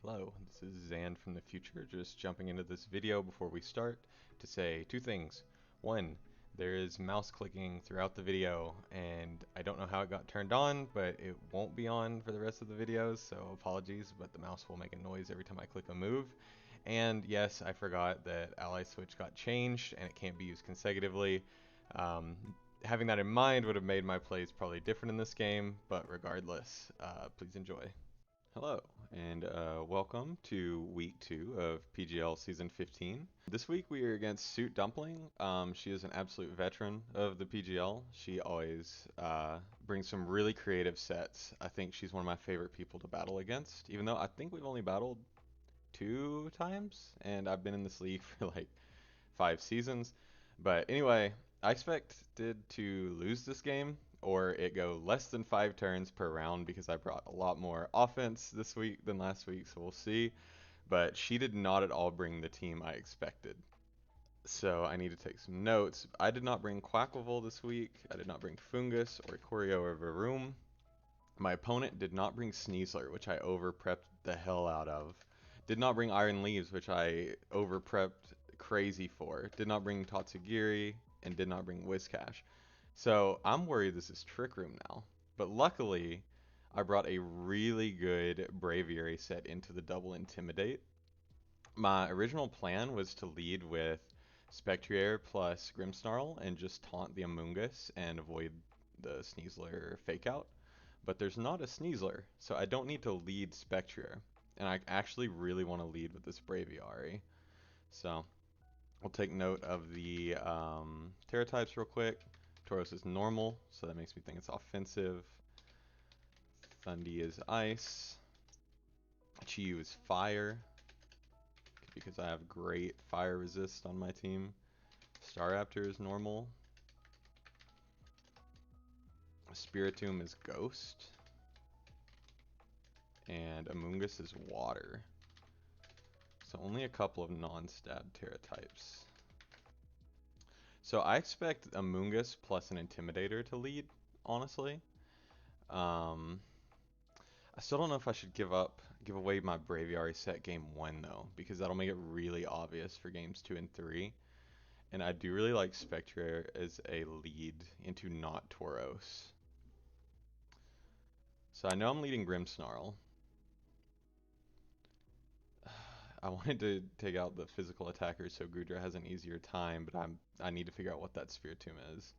Hello, this is Zan from the future, just jumping into this video before we start to say two things. One, there is mouse clicking throughout the video, and I don't know how it got turned on, but it won't be on for the rest of the videos, so apologies, but the mouse will make a noise every time I click a move. And yes, I forgot that ally switch got changed, and it can't be used consecutively. Um, Having that in mind would have made my plays probably different in this game, but regardless, please enjoy. Hello, and welcome to week 2 of PGL season 15. This week we are against Suit Dumpling. She is an absolute veteran of the PGL. She always brings some really creative sets. I think she's one of my favorite people to battle against, even though I think we've only battled 2 times, and I've been in this league for like 5 seasons. But anyway, I expected to lose this game or it go less than 5 turns per round because I brought a lot more offense this week than last week, so we'll see. But she did not at all bring the team I expected. So I need to take some notes. I did not bring Quacklevolt this week. I did not bring Fungus or Ikorio or Varoom. My opponent did not bring Sneasler, which I over prepped the hell out of. Did not bring Iron Leaves, which I over prepped crazy for. Did not bring Tatsugiri, and did not bring Whiscash. So I'm worried this is Trick Room now. But luckily, I brought a really good Braviary set into the double Intimidate. My original plan was to lead with Spectrier plus Grimmsnarl and just taunt the Amoonguss and avoid the Sneasler fake out. But there's not a Sneasler, so I don't need to lead Spectrier. And I actually really want to lead with this Braviary. So we'll take note of the Terra types real quick. Tauros is normal, so that makes me think it's offensive. Thundy is ice. Chiyu is fire, because I have great fire resist on my team. Staraptor is normal. Spiritomb is ghost. And Amoonguss is water. So only a couple of non-stab Terra types. So I expect Amoonguss plus an Intimidator to lead, honestly. I still don't know if I should give away my Braviary set game 1 though, because that'll make it really obvious for games 2 and 3. And I do really like Spectre as a lead into not Tauros. So I know I'm leading Grimmsnarl. I wanted to take out the physical attackers so Gudra has an easier time, but I need to figure out what that Spiritomb is.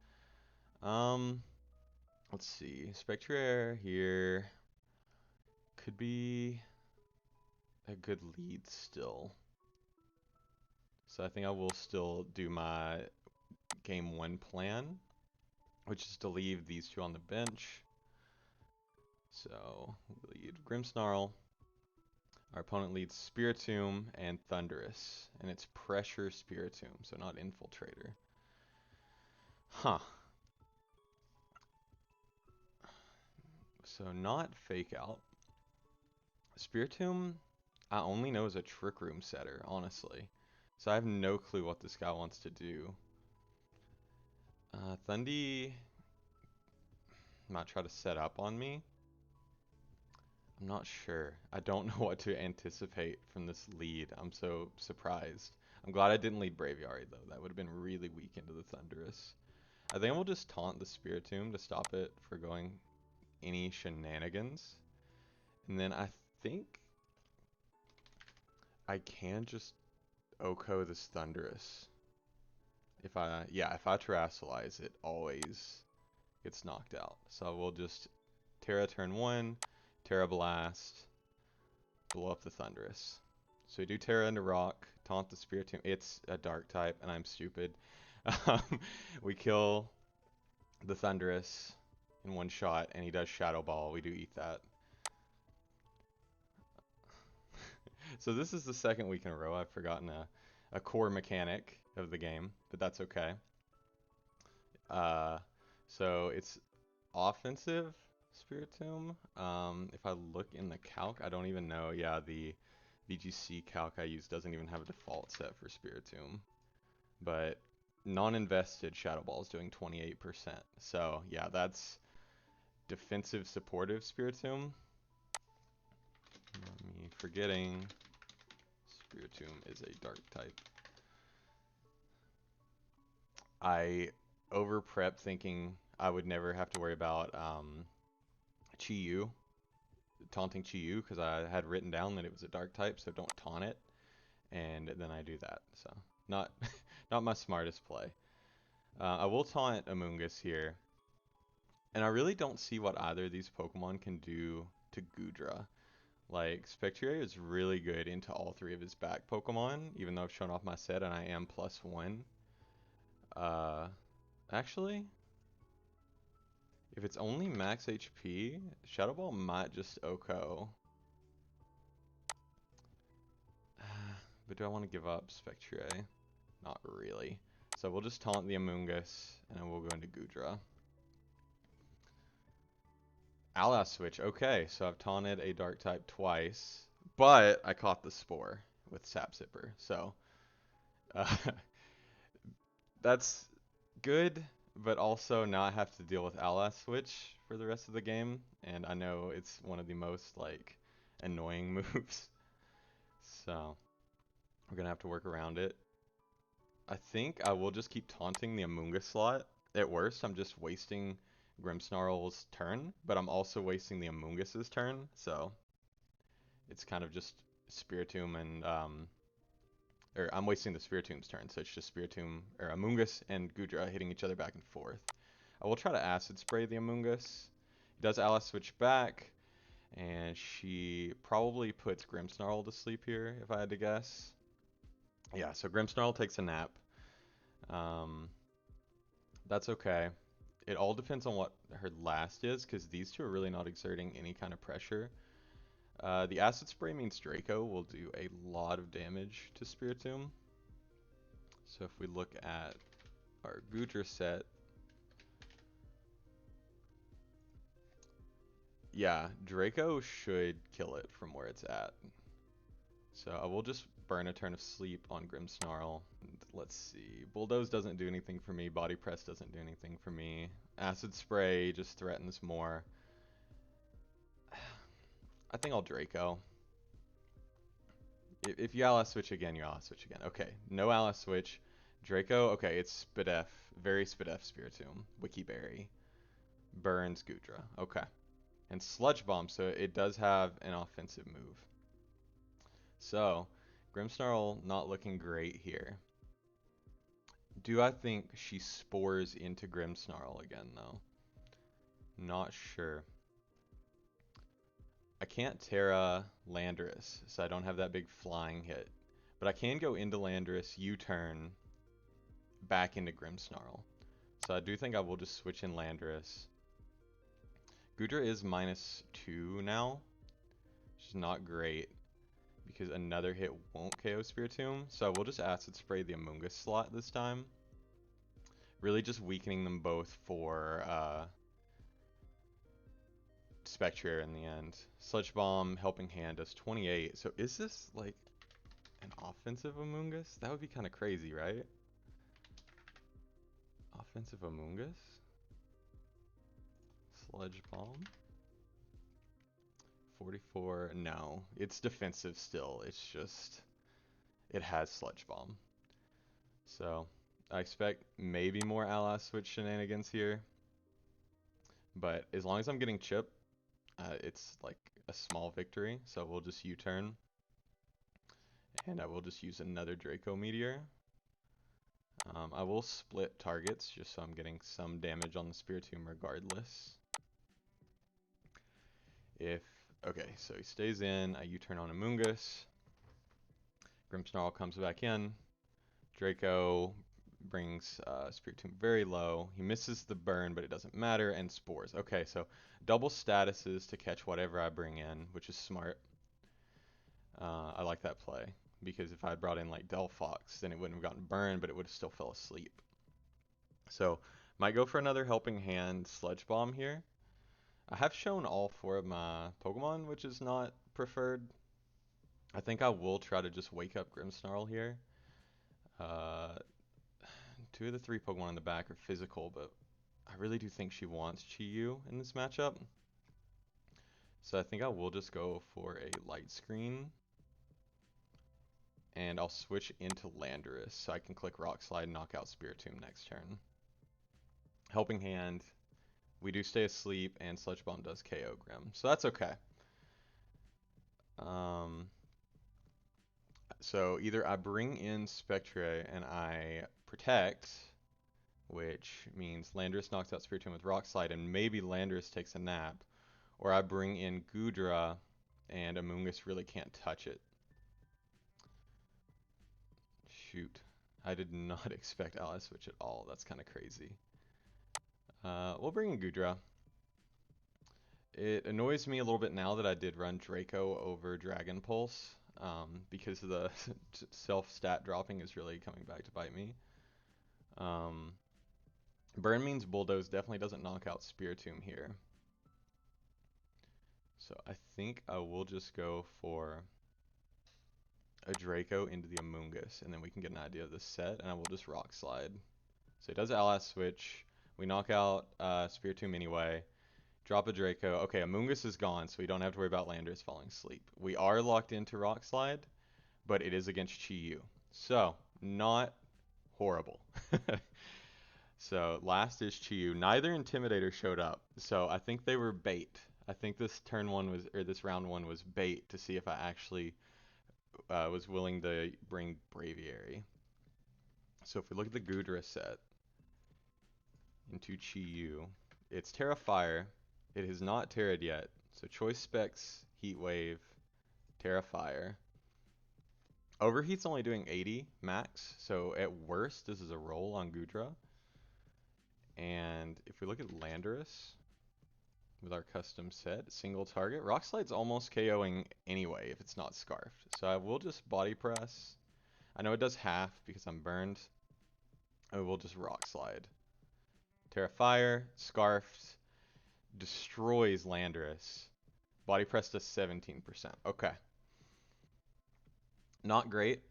Let's see. Spectre here could be a good lead still. So I think I will still do my game 1 plan, which is to leave these two on the bench. So we lead Grimmsnarl. Our opponent leads Spiritomb and Thundurus, and it's Pressure Spiritomb, so not Infiltrator. Huh. So not Fake Out. Spiritomb, I only know is a Trick Room setter, honestly. So I have no clue what this guy wants to do. Thundy might try to set up on me. I'm not sure. I don't know what to anticipate from this lead. I'm so surprised. I'm glad I didn't lead Braviary though. That would have been really weak into the Thundurus. I think we'll just taunt the Spiritomb to stop it for going any shenanigans. And then I think I can just Oko this Thundurus. If I Terrasilize, it always gets knocked out. So we'll just Terra turn 1, Terra Blast, blow up the Thundurus. So we do Terra into Rock, taunt the Spiritomb. It's a Dark type, and I'm stupid. We kill the Thundurus in one shot, and he does Shadow Ball. We do eat that. So this is the second week in a row I've forgotten a core mechanic of the game, but that's okay. So it's offensive Spiritomb. If I look in the calc, I don't even know. Yeah, the VGC calc I use doesn't even have a default set for Spiritomb. But non-invested Shadow Ball is doing 28%. So yeah, that's defensive supportive Spiritomb. Let me forgetting Spiritomb is a dark type. I over prep thinking I would never have to worry about Chi-Yu, taunting Chi-Yu, because I had written down that it was a dark type, so don't taunt it. And then I do that, so not not my smartest play. I will taunt Amoonguss here, and I really don't see what either of these Pokemon can do to Goodra. Like, Spectrier is really good into all three of his back Pokemon, even though I've shown off my set and I am +1. Uh, actually, if it's only max HP, Shadow Ball might just OHKO. But do I want to give up Spectrier? Not really. So we'll just taunt the Amoonguss, and then we'll go into Goodra. Ally Switch. Okay, so I've taunted a dark type twice, but I caught the Spore with Sap Sipper. So uh, that's good, but also now I have to deal with Ally Switch for the rest of the game, and I know it's one of the most like annoying moves. So we're gonna have to work around it. I think I will just keep taunting the Amoonguss slot. At worst, I'm just wasting Grimmsnarl's turn, but I'm also wasting the Amoonguss's turn, so it's kind of just Spiritomb and or I'm wasting the Spiritomb's turn, so it's just Spiritomb or Amoonguss and Goodra hitting each other back and forth. I will try to Acid Spray the Amoonguss. He does Alice switch back, and she probably puts Grimmsnarl to sleep here, if I had to guess. Yeah, so Grimmsnarl takes a nap. Um, that's okay. It all depends on what her last is, because these two are really not exerting any kind of pressure. The Acid Spray means Draco will do a lot of damage to Spiritomb. So if we look at our Goodra set, yeah, Draco should kill it from where it's at. So I will just burn a turn of sleep on Grimmsnarl. And let's see. Bulldoze doesn't do anything for me. Body Press doesn't do anything for me. Acid Spray just threatens more. I think I'll Draco. If you Ally Switch again, you Ally Switch again. Okay, no Ally Switch. Draco, okay, it's Spadef. Very Spadef Spiritomb. Wiki Berry. Burns Goodra. Okay. And Sludge Bomb, so it does have an offensive move. So, Grimmsnarl not looking great here. Do I think she spores into Grimmsnarl again, though? Not sure. I can't Terra Landorus, so I don't have that big flying hit. But I can go into Landorus, U-turn, back into Grimmsnarl. So I do think I will just switch in Landorus. Goodra is -2 now, which is not great, because another hit won't KO Spiritomb. So I will just Acid Spray the Amoonguss slot this time. Really just weakening them both for Spectrier in the end. Sludge Bomb, Helping Hand does 28. So is this like an offensive Amoonguss? That would be kind of crazy, right? Offensive Amoonguss? Sludge Bomb? 44, no. It's defensive still. It's just, it has Sludge Bomb. So, I expect maybe more Ally Switch shenanigans here. But as long as I'm getting Chip, it's like a small victory. So we'll just U-turn. And I will just use another Draco Meteor. I will split targets just so I'm getting some damage on the Spiritomb regardless. Okay, so he stays in, I U-turn on Amoonguss. Grimmsnarl comes back in. Draco brings Spiritomb very low. He misses the burn, but it doesn't matter, and Spores. Okay, so double statuses to catch whatever I bring in, which is smart. I like that play, because if I had brought in like Delphox, then it wouldn't have gotten burned, but it would have still fell asleep. So, might go for another Helping Hand Sludge Bomb here. I have shown all 4 of my Pokemon, which is not preferred. I think I will try to just wake up Grimmsnarl here. 2 of the 3 Pokemon in the back are physical, but I really do think she wants Chi-Yu in this matchup. So I think I will just go for a light screen, and I'll switch into Landorus so I can click Rock Slide and knock out Spiritomb next turn. Helping Hand, we do stay asleep, and Sludge Bomb does KO Grim, so that's okay. So either I bring in Spectre and I protect, which means Landorus knocks out Spiritomb with Rock Slide, and maybe Landorus takes a nap, or I bring in Goodra and Amoonguss really can't touch it. Shoot. I did not expect Ally Switch at all. That's kind of crazy. We'll bring in Goodra. It annoys me a little bit now that I did run Draco over Dragon Pulse, because the self-stat dropping is really coming back to bite me. Burn means Bulldoze definitely doesn't knock out Spiritomb here. So I think I will just go for a Draco into the Amoonguss, and then we can get an idea of the set, and I will just Rock Slide. So it does Ally Switch. We knock out Spiritomb anyway. Drop a Draco. Okay, Amoonguss is gone, so we don't have to worry about Landorus falling asleep. We are locked into Rock Slide, but it is against Chi-Yu. So, not horrible. So, last is Chi-Yu. Neither Intimidator showed up, so I think they were bait. I think this turn one was, or this round one was bait to see if I actually was willing to bring Braviary. So if we look at the Goodra set into Chi-Yu, it's Terra Fire. It has not Terra'd yet. So Choice Specs, Heat Wave, Terra Fire. Overheat's only doing 80 max, so at worst this is a roll on Goodra. And if we look at Landorus with our custom set, single target, Rock Slide's almost KOing anyway if it's not Scarfed. So I will just Body Press. I know it does half because I'm burned. I will just Rock Slide. Terra Fire, Scarfed, destroys Landorus. Body Press to 17%. Okay. Not great.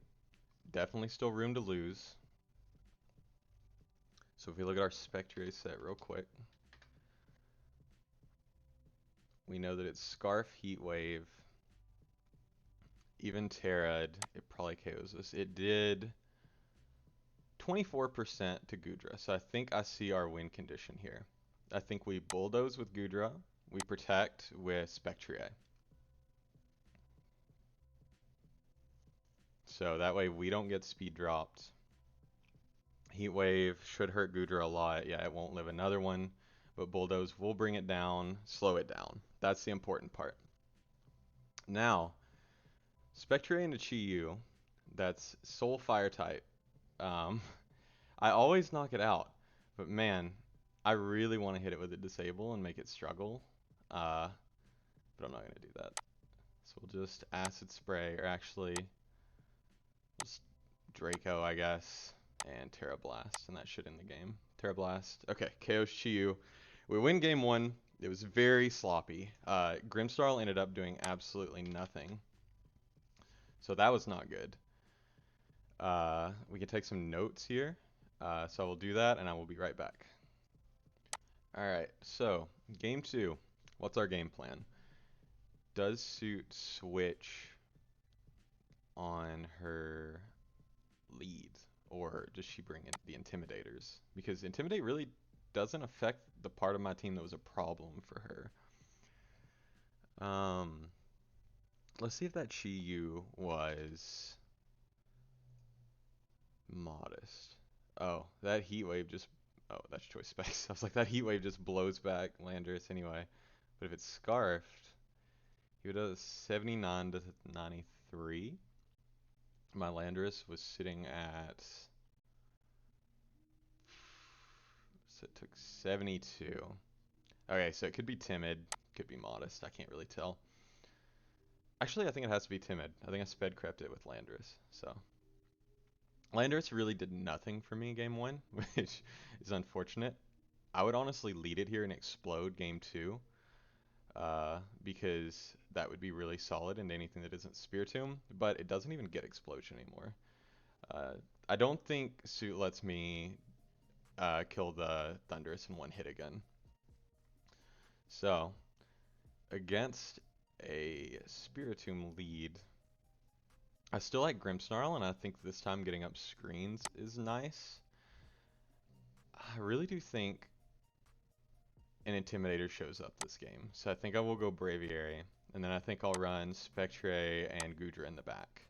Definitely still room to lose. So if we look at our Spectre set real quick, we know that it's Scarf, Heat Wave, even Terra'd. It probably KOs us. It did 24% to Goodra, so I think I see our win condition here. I think we Bulldoze with Goodra, we Protect with Spectre. So that way we don't get speed dropped. Heat Wave should hurt Goodra a lot. Yeah, it won't live another one, but Bulldoze will bring it down, slow it down. That's the important part. Now, Spectre into Chi-Yu, that's Soul Fire type. I always knock it out, but man, I really want to hit it with a Disable and make it struggle. But I'm not going to do that. So we'll just Acid Spray, or actually, just Draco, I guess, and Terra Blast, and that should end the game. Terra Blast. Okay, KO's Chi-Yu. We win game one. It was very sloppy. Grimstarl ended up doing absolutely nothing. So that was not good. We can take some notes here. So I will do that, and I will be right back. Alright, so game two. What's our game plan? Does Suit switch on her lead, or does she bring in the Intimidators? Because Intimidate really doesn't affect the part of my team that was a problem for her. Let's see if that Chi-Yu was modest. Oh, that Heat Wave just... Oh, that's Choice Specs. I was like, that Heat Wave just blows back Landorus anyway. But if it's Scarfed, he does 79 to 93. My Landorus was sitting at... So it took 72. Okay, so it could be Timid, could be Modest. I can't really tell. Actually, I think it has to be Timid. I think I sped crept it with Landorus. So Landorus really did nothing for me game one, which is unfortunate. I would honestly lead it here and explode game two, because that would be really solid into anything that isn't Spiritomb, but it doesn't even get Explosion anymore. I don't think Suit lets me kill the Thunderous in one hit again. So, against a Spiritomb lead, I still like Grimmsnarl, and I think this time getting up screens is nice. I really do think an Intimidator shows up this game, so I think I will go Braviary, and then I think I'll run Spectre and Goodra in the back.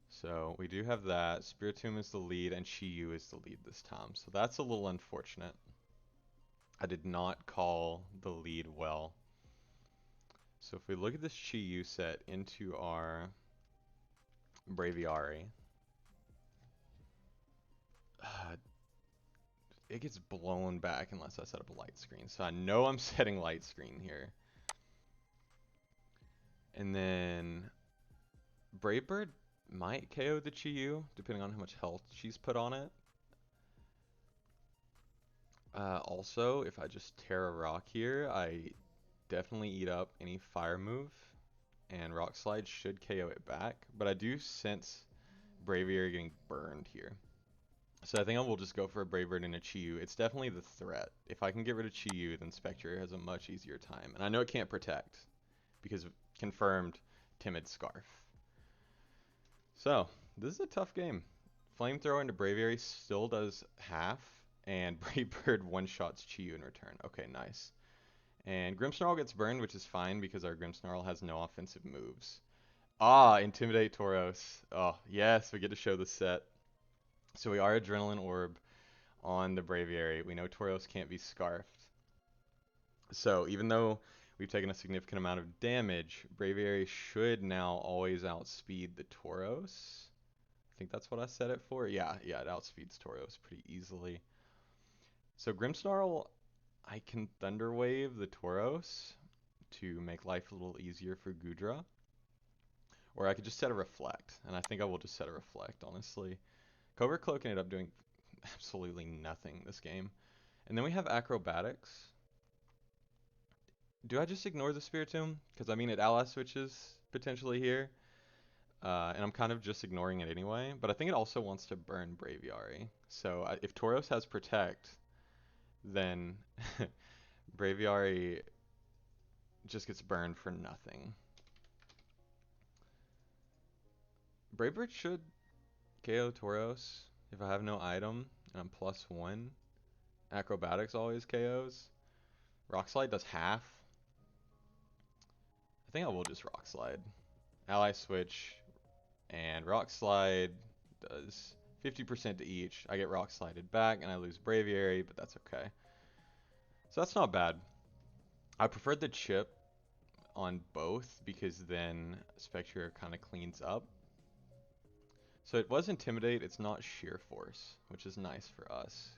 So we do have that. Spiritomb is the lead, and Chi-Yu is the lead this time, so that's a little unfortunate. I did not call the lead well. So if we look at this Chi-Yu set into our Braviary, it gets blown back unless I set up a light screen. So I know I'm setting light screen here. And then Brave Bird might KO the Chi-Yu, depending on how much health she's put on it. Also, if I just tear a rock here, I definitely eat up any fire move, and Rock Slide should KO it back. But I do sense Braviary getting burned here. So I think I will just go for a Brave Bird and a Chi-Yu. It's definitely the threat. If I can get rid of Chi-Yu, then Spectre has a much easier time. And I know it can't protect, because of confirmed Timid Scarf. So, this is a tough game. Flamethrower into Braviary still does half, and Brave Bird one-shots Chi-Yu in return. Okay, nice. And Grimmsnarl gets burned, which is fine because our Grimmsnarl has no offensive moves. Ah, Intimidate Tauros. Oh, yes, we get to show the set. So we are Adrenaline Orb on the Braviary. We know Tauros can't be Scarfed. So even though we've taken a significant amount of damage, Braviary should now always outspeed the Tauros. I think that's what I set it for. Yeah, it outspeeds Tauros pretty easily. So Grimmsnarl, I can Thunder Wave the Tauros to make life a little easier for Goodra. Or I could just set a Reflect, and I think I will just set a Reflect, honestly. Covert Cloak ended up doing absolutely nothing this game. And then we have Acrobatics. Do I just ignore the Spiritomb? Because I mean it ally switches potentially here. And I'm kind of just ignoring it anyway. But I think it also wants to burn Braviary. So if Tauros has Protect, then Braviary just gets burned for nothing. Brave Bird should KO Tauros if I have no item and I'm +1. Acrobatics always KOs. Rock Slide does half. I think I will just Rock Slide. Ally switch and Rock Slide does 50% to each. I get Rock Slided back and I lose Braviary, but that's okay. So that's not bad. I preferred the chip on both because then Spectre kind of cleans up. So it was Intimidate, it's not Sheer Force, which is nice for us.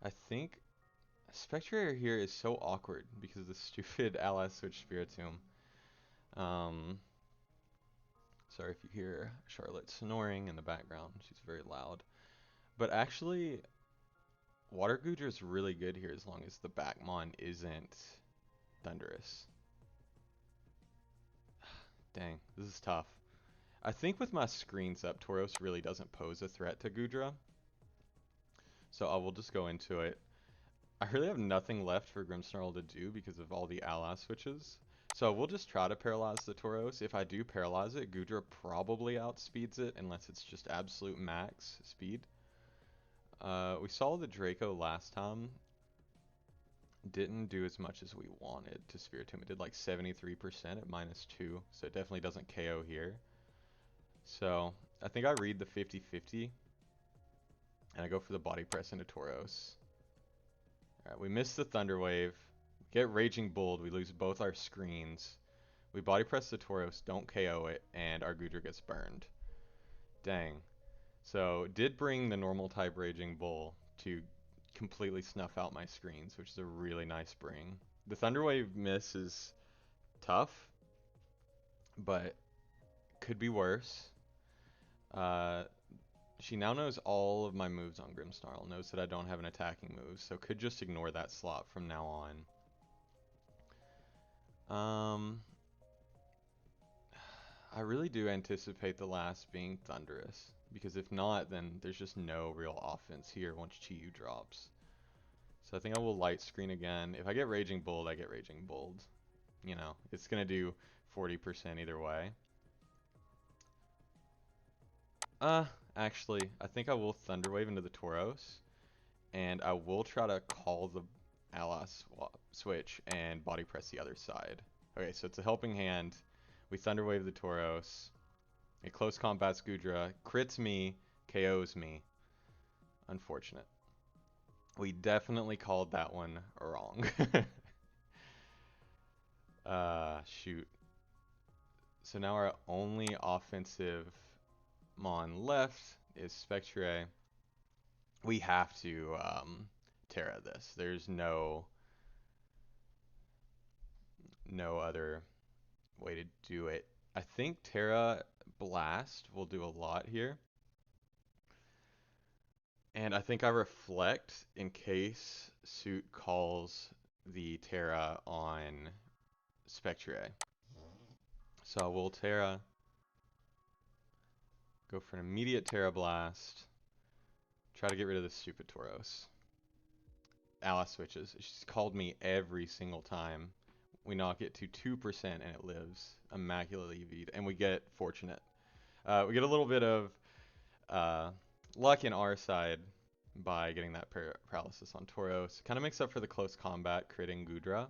I think Spectre here is so awkward because of the stupid ally switch Spiritomb. Sorry if you hear Charlotte snoring in the background, she's very loud. But actually, Water Goodra is really good here as long as the Backmon isn't Thunderous. Dang, this is tough. I think with my screens up, Tauros really doesn't pose a threat to Goodra. So I will just go into it. I really have nothing left for Grimmsnarl to do because of all the ally switches. So we'll just try to paralyze the Tauros. If I do paralyze it, Goodra probably outspeeds it unless it's just absolute max speed. We saw the Draco last time. Didn't do as much as we wanted to Spiritomb. It did like 73% at -2, so it definitely doesn't KO here. So I think I read the 50-50, and I go for the body press into Tauros. Alright, we miss the Thunder Wave. Get Raging Bull, we lose both our screens. We body press the Tauros, don't KO it, and our Goodra gets burned. Dang. So did bring the normal type Raging Bull to completely snuff out my screens, which is a really nice bring. The Thunder Wave miss is tough, but could be worse. She now knows all of my moves on Grimmsnarl, knows that I don't have an attacking move, so could just ignore that slot from now on. I really do anticipate the last being Thunderous, because if not, then there's just no real offense here once Chi-Yu drops. So I think I will light screen again. If I get Raging Bold, I get Raging Bold. You know, it's gonna do 40% either way. Uh, Actually, I think I will Thunder Wave into the Tauros, and I will try to call the ally switch and body press the other side. Okay, so it's a helping hand. We Thunder Wave the Tauros. It close combats Gudra, crits me, KOs me. Unfortunate. We definitely called that one wrong. Shoot. So now our only offensive mon left is Spectre. We have to Terra this. There's no other way to do it. I think Terra Blast will do a lot here. And I think I reflect in case Suit calls the Terra on Spectre. So I will Terra, go for an immediate Terra Blast, try to get rid of this stupid Tauros. Alice switches. She's called me every single time. We knock it to 2% and it lives. Immaculately V'd. And we get Fortunate. We get a little bit of luck in our side by getting that paralysis on Tauros. Kind of makes up for the close combat critting Gudra,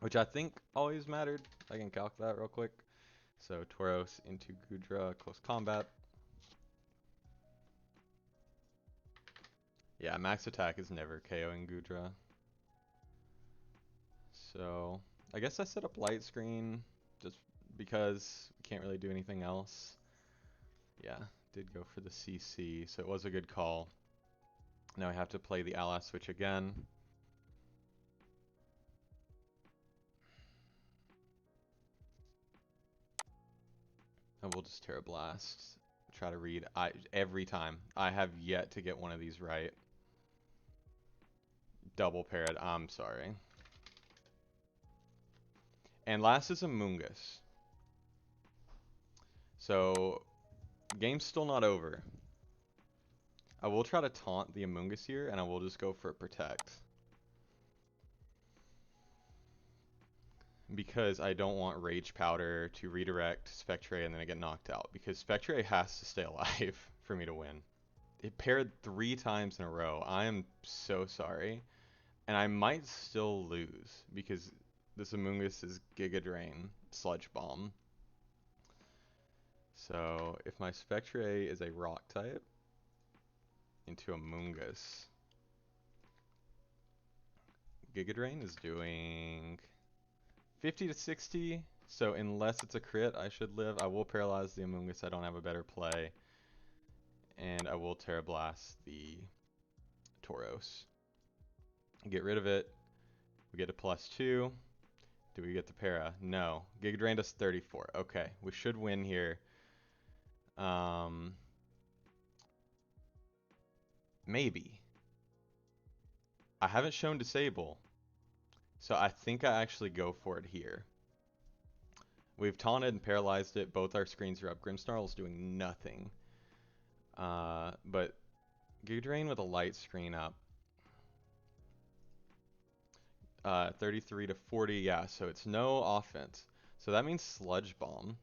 which I think always mattered. I can calc that real quick. So Tauros into Gudra, close combat. Yeah, max attack is never KOing Gudra. So I guess I set up light screen just because we can't really do anything else. Yeah, did go for the CC, so it was a good call. Now I have to play the ally switch again. And we'll just Terra Blast. Try to read every time. I have yet to get one of these right. Double parrot, I'm sorry. And last is a Mungus. So, game's still not over. I will try to taunt the Amoongus here, and I will just go for a Protect. Because I don't want Rage Powder to redirect Spectre and then I get knocked out. Because Spectre has to stay alive for me to win. It paired 3 times in a row. I am so sorry. And I might still lose because this Amoongus is Giga Drain, Sludge Bomb. So if my Spectre is a rock type into Amoongus, Giga Drain is doing 50 to 60. So unless it's a crit, I should live. I will paralyze the Amoongus. I don't have a better play. And I will Terra Blast the Tauros. Get rid of it. We get a +2. Do we get the para? No. Giga Drain does 34. Okay, we should win here. Maybe. I haven't shown Disable, so I think I actually go for it here. We've taunted and paralyzed it. Both our screens are up. Grimmsnarl's doing nothing. But Giga Drain with a light screen up. 33 to 40, yeah, so it's no offense. So that means Sludge Bomb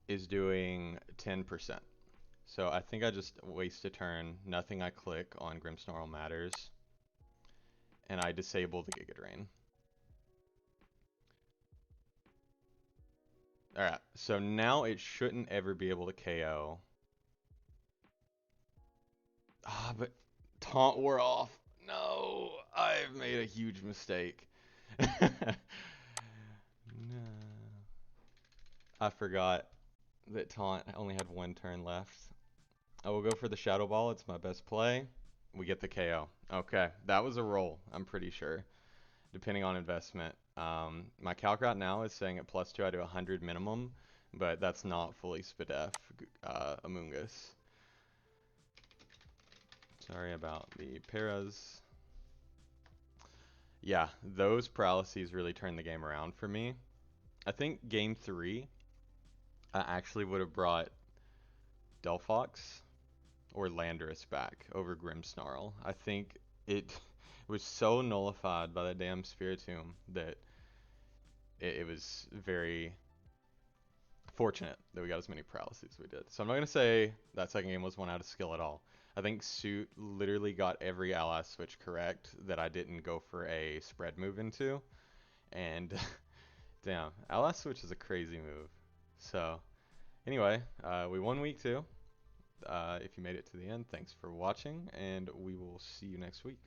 is doing 10%. So I think I just waste a turn. Nothing I click on Grimmsnarl matters. And I disable the Giga Drain. Alright, so now it shouldn't ever be able to KO. But taunt wore off. No, I've made a huge mistake. No. I forgot that taunt only had 1 turn left. I will go for the Shadow Ball. It's my best play. We get the KO. Okay, that was a roll, I'm pretty sure, depending on investment. My calc right now is saying at +2 I do 100 minimum, but that's not fully SPDF Amoongus. Sorry about the paras. Yeah, those paralyses really turned the game around for me. I think game 3, I actually would have brought Delphox or Landorus back over Grimmsnarl. I think it was so nullified by the damn Spiritomb that it was very fortunate that we got as many paralyses as we did. So I'm not going to say that second game was one out of skill at all. I think Suit literally got every ally switch correct that I didn't go for a spread move into. And damn, ally switch is a crazy move. So anyway, we won week 2. If you made it to the end, thanks for watching, and we will see you next week.